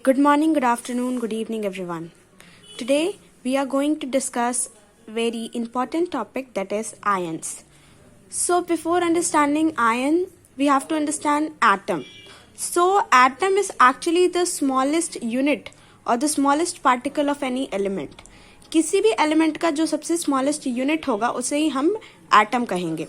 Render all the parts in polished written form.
Good morning, good afternoon, good evening everyone. Today we are going to discuss very important topic, that is ions. So before understanding ion, we have to understand atom. So atom is actually the smallest unit or the smallest particle of any element. किसी भी element का जो सबसे smallest unit होगा उसे ही हम atom कहेंगे.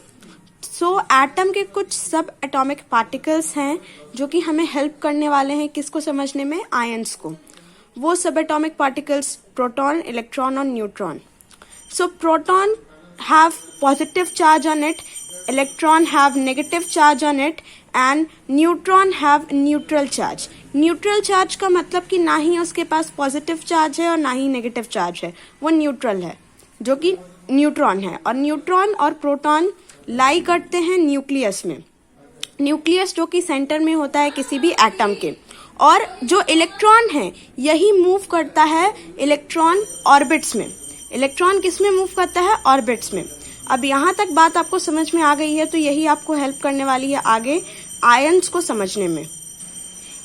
सो atom के कुछ सब एटॉमिक पार्टिकल्स हैं जो कि हमें हेल्प करने वाले हैं किसको समझने में, आयंस को. वो सब एटॉमिक पार्टिकल्स प्रोटॉन, इलेक्ट्रॉन और neutron. So proton have positive charge on it, electron have negative charge on it and neutron have neutral charge. Neutral charge का मतलब कि ना ही उसके पास पॉजिटिव चार्ज है और ना ही नेगेटिव चार्ज है, वो न्यूट्रल है जो कि न्यूट्रॉन है. और न्यूट्रॉन और प्रोटॉन लाई करते हैं न्यूक्लियस में. न्यूक्लियस जो कि सेंटर में होता है किसी भी एटम के. और जो इलेक्ट्रॉन है यही मूव करता है इलेक्ट्रॉन ऑर्बिट्स में. इलेक्ट्रॉन किस में मूव करता है, ऑर्बिट्स में. अब यहाँ तक बात आपको समझ में आ गई है तो यही आपको हेल्प करने वाली है आगे आयंस को समझने में.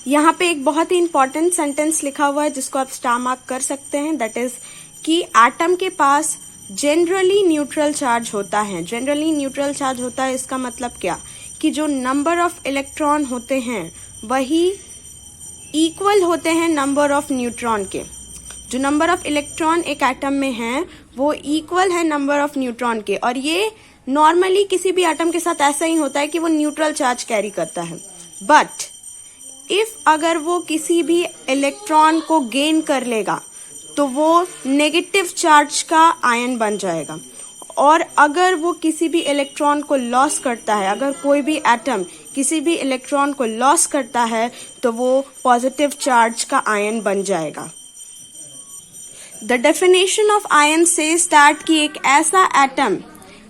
यहाँ पे एक बहुत ही इंपॉर्टेंट सेंटेंस लिखा हुआ है जिसको आप स्टार मार्क कर सकते हैं, दैट इज कि एटम के पास जनरली न्यूट्रल चार्ज होता है. जनरली न्यूट्रल चार्ज होता है, इसका मतलब क्या कि जो नंबर ऑफ इलेक्ट्रॉन होते हैं वही इक्वल होते हैं नंबर ऑफ न्यूट्रॉन के. जो नंबर ऑफ इलेक्ट्रॉन एक एटम में है वो इक्वल है नंबर ऑफ न्यूट्रॉन के. और ये नॉर्मली किसी भी एटम के साथ ऐसा ही होता है कि वो न्यूट्रल चार्ज कैरी करता है. बट इफ अगर वो किसी भी इलेक्ट्रॉन को गेन कर लेगा तो वो नेगेटिव चार्ज का आयन बन जाएगा. और अगर वो किसी भी इलेक्ट्रॉन को लॉस करता है, अगर कोई भी एटम किसी भी इलेक्ट्रॉन को लॉस करता है तो वो पॉजिटिव चार्ज का आयन बन जाएगा. The definition of ion says that कि एक ऐसा एटम,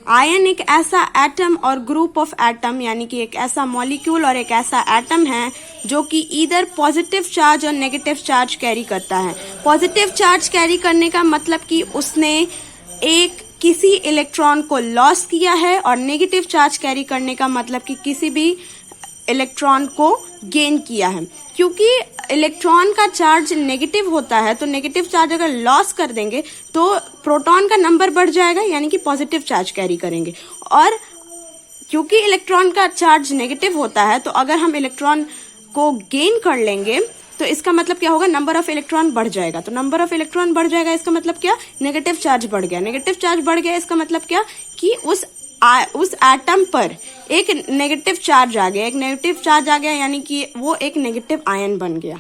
आयन एक ऐसा एटम और ग्रुप ऑफ एटम, यानी कि एक ऐसा मॉलिक्यूल और एक ऐसा एटम है जो कि इधर पॉजिटिव चार्ज और नेगेटिव चार्ज कैरी करता है. पॉजिटिव चार्ज कैरी करने का मतलब कि उसने एक किसी इलेक्ट्रॉन को लॉस किया है और नेगेटिव चार्ज कैरी करने का मतलब कि किसी भी इलेक्ट्रॉन को गेन किया है. क्योंकि इलेक्ट्रॉन का चार्ज नेगेटिव होता है तो नेगेटिव चार्ज अगर लॉस कर देंगे तो प्रोटॉन का नंबर बढ़ जाएगा, यानी कि पॉजिटिव चार्ज कैरी करेंगे. और क्योंकि इलेक्ट्रॉन का चार्ज नेगेटिव होता है तो अगर हम इलेक्ट्रॉन को गेन कर लेंगे तो इसका मतलब क्या होगा, नंबर ऑफ इलेक्ट्रॉन बढ़ जाएगा. तो नंबर ऑफ इलेक्ट्रॉन बढ़ जाएगा इसका मतलब क्या, नेगेटिव चार्ज बढ़ गया. नेगेटिव चार्ज बढ़ गया इसका मतलब क्या कि उस एटम पर एक नेगेटिव चार्ज आ गया. एक नेगेटिव चार्ज आ गया यानी कि वो एक नेगेटिव आयन बन गया.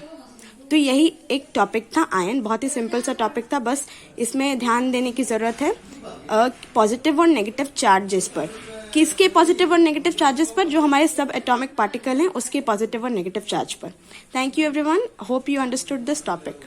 तो यही एक टॉपिक था आयन. बहुत ही सिंपल सा टॉपिक था, बस इसमें ध्यान देने की जरूरत है पॉजिटिव और नेगेटिव चार्जेस पर. किसके पॉजिटिव और नेगेटिव चार्जेस पर, जो हमारे सब एटॉमिक पार्टिकल हैं उसके पॉजिटिव और नेगेटिव चार्ज पर. Thank you everyone, hope you understood this topic.